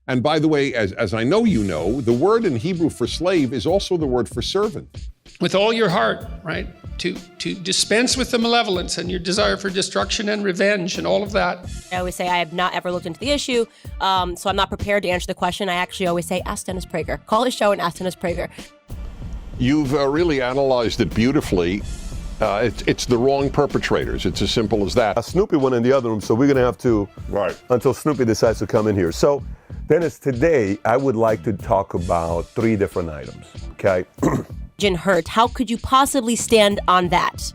And by the way, as I know you know, the word in Hebrew for slave is also the word for servant. With all your heart, right? To dispense with the malevolence and your desire for destruction and revenge and all of that. I always say I have not ever looked into the issue, so I'm not prepared to answer the question. I actually always say, ask Dennis Prager. Call his show and ask Dennis Prager. You've really analyzed it beautifully. It's the wrong perpetrators. It's as simple as that. Snoopy went in the other room, so we're going to have to, until Snoopy decides to come in here. So, Dennis, today I would like to talk about 3 different items, okay? Hurt. How could you possibly stand on that?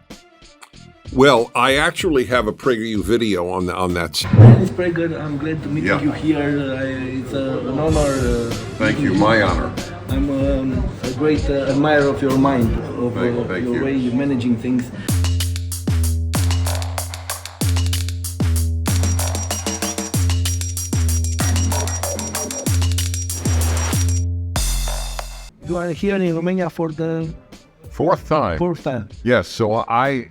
Well, I actually have a PragerU video on that. Dennis Prager, I'm glad to meet you here. It's an honor. Thank you, my honor. I'm a great admirer of your mind, of your way you're managing things. You are here in Romania for the 4th time. 4th time. Yes, so I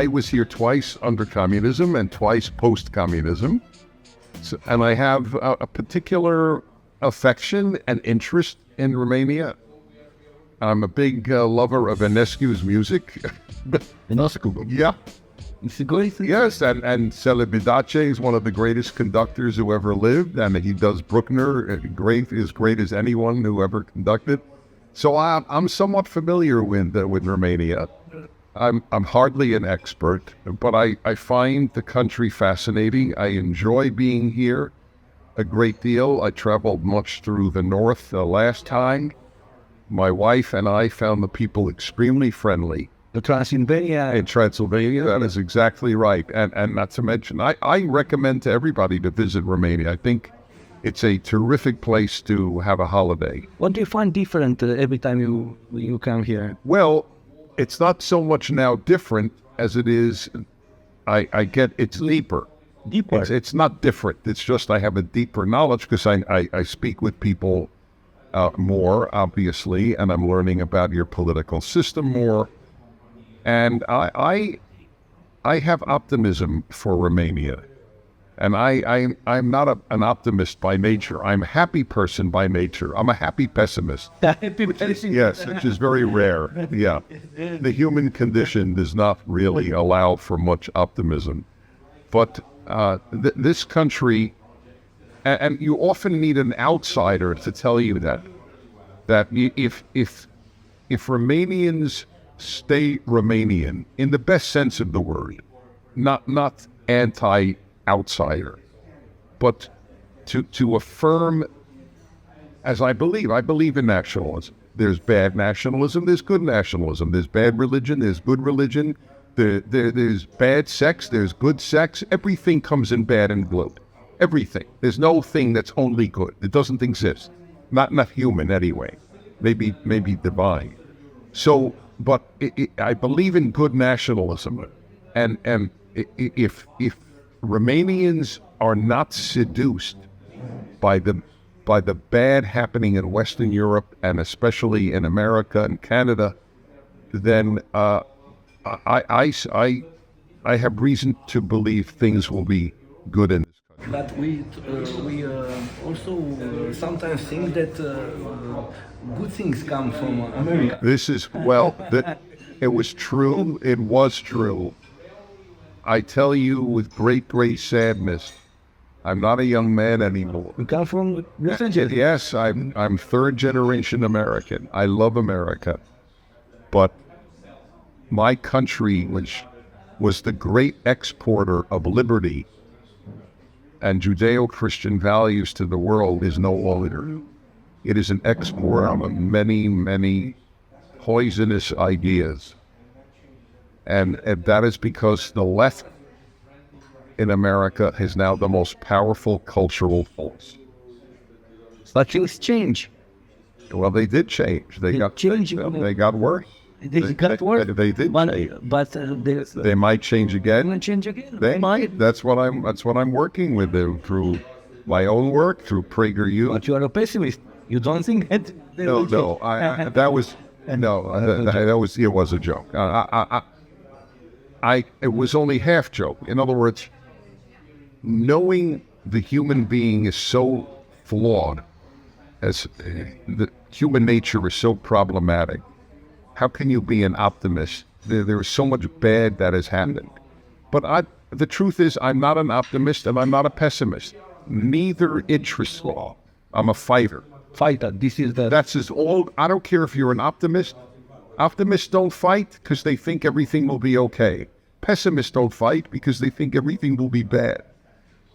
was here twice under communism and twice post-communism. So, and I have a particular affection and interest in Romania. I'm a big lover of Enescu's music. Enescu? Yeah. It's a great thing. Yes, and Celibidache is one of the greatest conductors who ever lived, and he does Bruckner, as great as anyone who ever conducted. So I'm somewhat familiar with Romania. I'm hardly an expert, but I find the country fascinating. I enjoy being here a great deal. I traveled much through the north last time. My wife and I found the people extremely friendly. The Transylvania. In Transylvania, that is exactly right. And not to mention, I recommend to everybody to visit Romania. I think it's a terrific place to have a holiday. What do you find different every time you come here? Well, it's not so much now different as it is, I get it's deeper. Deeper? It's not different. It's just I have a deeper knowledge because I speak with people more, obviously, and I'm learning about your political system more. And I have optimism for Romania. And I'm not an optimist by nature. I'm a happy person by nature. I'm a happy pessimist. Happy person. Yes, which is very rare. Yeah. The human condition does not really allow for much optimism. But this country, and you often need an outsider to tell you that if Romanians stay Romanian, in the best sense of the word, not anti-outsider, but to affirm, as I believe in nationalism. There's bad nationalism, there's good nationalism, there's bad religion, there's good religion, there's bad sex, there's good sex. Everything comes in bad and good. Everything. There's no thing that's only good. It doesn't exist. Not human anyway. Maybe divine. So, but I believe in good nationalism, and if Romanians are not seduced by the bad happening in Western Europe and especially in America and Canada, then I have reason to believe things will be good in this country. But we also sometimes think that good things come from America. This is, it was true. It was true. I tell you with great, great sadness, I'm not a young man anymore. We come from Los Angeles. Yes, I'm third generation American. I love America. But my country, which was the great exporter of liberty and Judeo-Christian values to the world, is no longer. It is an exporter of many, many poisonous ideas. And that is because the left in America is now the most powerful cultural force. But things change. Well, they did change. They got worse. They got worse. They did. But they might change again. They change again. They might. That's what I'm working with them through my own work, through PragerU. But you are a pessimist. You don't think that? No. It was a joke. It was only half joke. In other words, knowing the human being is so flawed, as the human nature is so problematic, how can you be an optimist? There is so much bad that has happened. But the truth is, I'm not an optimist and I'm not a pessimist. Neither interests me. I'm a fighter. Fighter. That's just all. I don't care if you're an optimist. Optimists don't fight because they think everything will be okay. Pessimists don't fight because they think everything will be bad.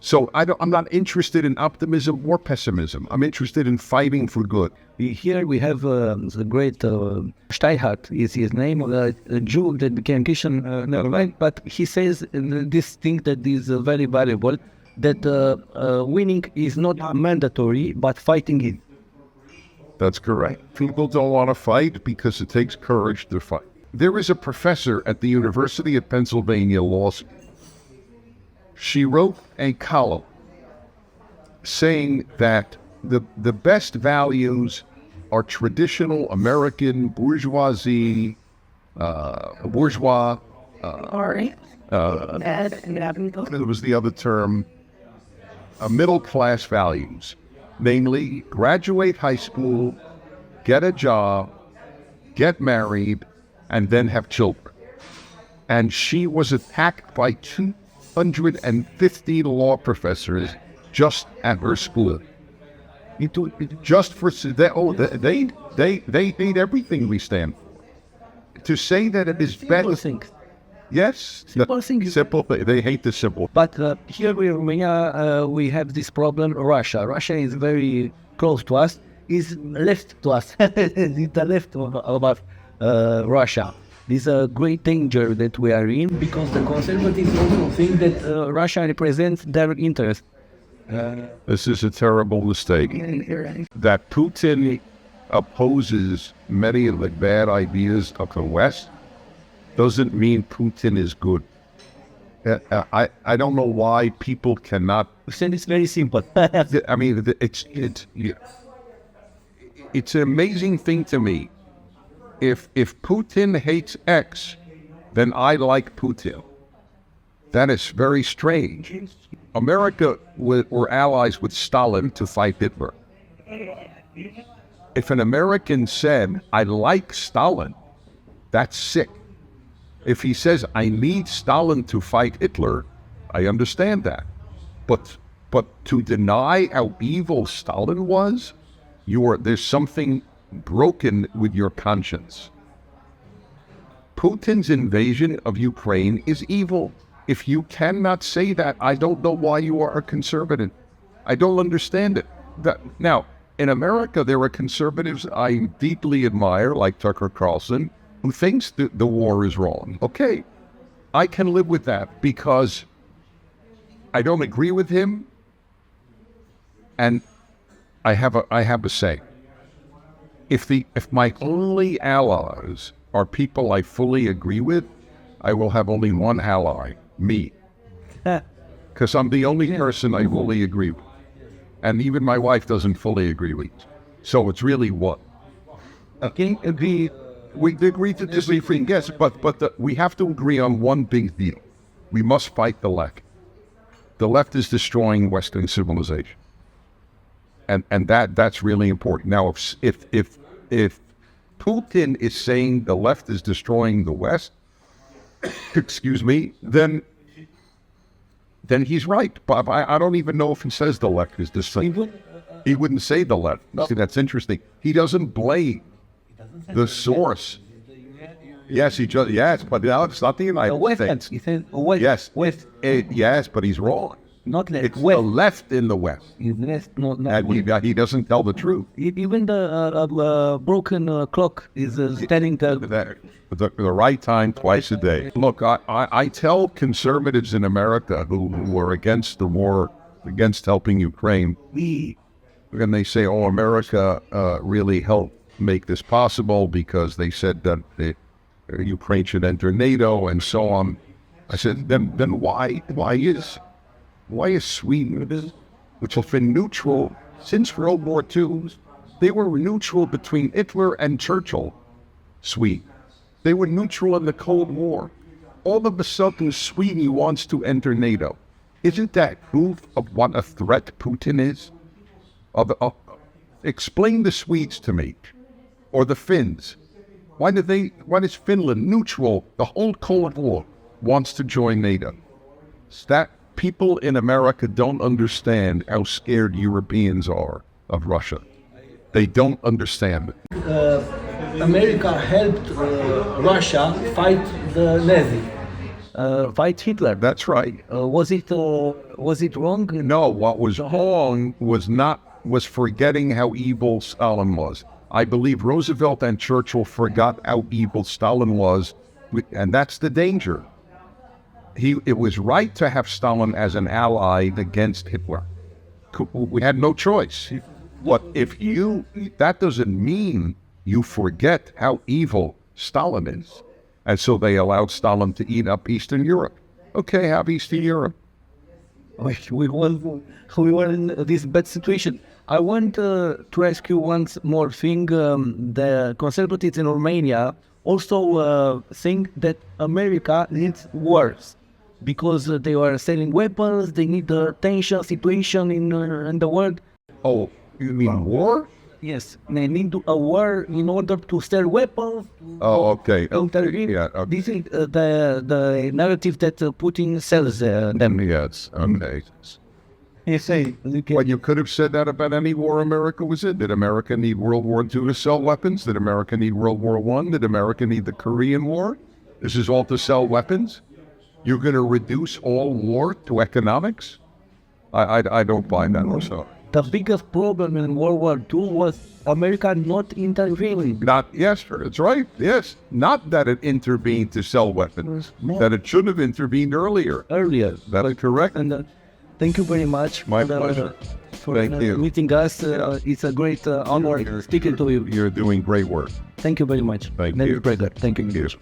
So I'm not interested in optimism or pessimism. I'm interested in fighting for good. Here we have the great Steinhardt is his name, a Jew that became Christian, but he says this thing that is very valuable, that winning is not mandatory, but fighting it. That's correct. People don't want to fight because it takes courage to fight. There is a professor at the University of Pennsylvania Law School. She wrote a column saying that the best values are traditional American bourgeoisie, what was the other term? Middle-class values, namely graduate high school, get a job, get married, and then have children. And she was attacked by 250 law professors just at her school. Just for they hate everything we stand for. To say that it is better. Yes, simple. They hate the simple. But here in Romania, we have this problem. Russia is very close to us. Is left to us. It's the left of Russia. This is a great danger that we are in because the conservatives also think that Russia represents their interest. This is a terrible mistake. That Putin opposes many of the bad ideas of the West doesn't mean Putin is good. I don't know why people cannot. It's very simple. I mean, it's an amazing thing to me. If Putin hates X, then I like Putin. That is very strange. America were allies with Stalin to fight Hitler. If an American said, I like Stalin, that's sick. If he says, I need Stalin to fight Hitler, I understand that. But to deny how evil Stalin was, there's something broken with your conscience. Putin's invasion of Ukraine is evil. If you cannot say that, I don't know why you are a conservative. I don't understand it. Now, in America, there are conservatives I deeply admire, like Tucker Carlson, who thinks that the war is wrong. Okay, I can live with that because I don't agree with him, and I have a say. If my only allies are people I fully agree with, I will have only one ally, me. Because I'm the only person I fully agree with. And even my wife doesn't fully agree with. So it's really what? We agree to disagree, yes, but we have to agree on one big deal. We must fight the left. The left is destroying Western civilization. And that's really important. Now, if Putin is saying the left is destroying the West, excuse me, then he's right. But I don't even know if he says the left is destroying. He wouldn't say the left. See, that's interesting. He doesn't blame the source. Yes, yes, but now it's not the United States. He said West. Yes, West. Yes, but he's wrong. Not left. It's the left in the West. It's left, not And he doesn't tell the truth. Even the broken clock is telling The right time twice a day. Look, I tell conservatives in America who are against the war, against helping Ukraine, and they say, oh, America really helped make this possible because they said that Ukraine should enter NATO and so on. I said, then why is Sweden, which has been neutral since World War II, they were neutral between Hitler and Churchill, Sweden. They were neutral in the Cold War. All of a sudden, Sweden wants to enter NATO. Isn't that proof of what a threat Putin is? Explain the Swedes to me, or the Finns. Why is Finland neutral? The whole Cold War wants to join NATO. It's that people in America don't understand how scared Europeans are of Russia. They don't understand it. America helped Russia fight the Nazi, fight Hitler. That's right. Was it wrong? No, what was wrong was forgetting how evil Stalin was. I believe Roosevelt and Churchill forgot how evil Stalin was, and that's the danger. It was right to have Stalin as an ally against Hitler. We had no choice. But that doesn't mean you forget how evil Stalin is. And so they allowed Stalin to eat up Eastern Europe. Okay, have Eastern Europe. We were in this bad situation. I want to ask you one more thing. The conservatives in Romania also think that America needs wars because they are selling weapons. They need the tension situation in the world. Oh, you mean war? Yes, they need a war in order to sell weapons. Oh, okay. Intervene. Yeah, okay. This is the narrative that Putin sells them. Yes, okay. You say, Well, you could have said that about any war America was in. Did America need World War II to sell weapons? Did America need World War I? Did America need the Korean War? This is all to sell weapons? You're going to reduce all war to economics? I don't buy that also. The biggest problem in World War II was America not intervening. Yes, sir, it's right. Yes. Not that it intervened to sell weapons. No. That it should have intervened earlier. That is correct. And thank you very much My pleasure. for Thank you. meeting us. It's a great honor speaking to you. You're doing great work. Thank you very much. Thank Name you. is Prager. Thank you. Yes.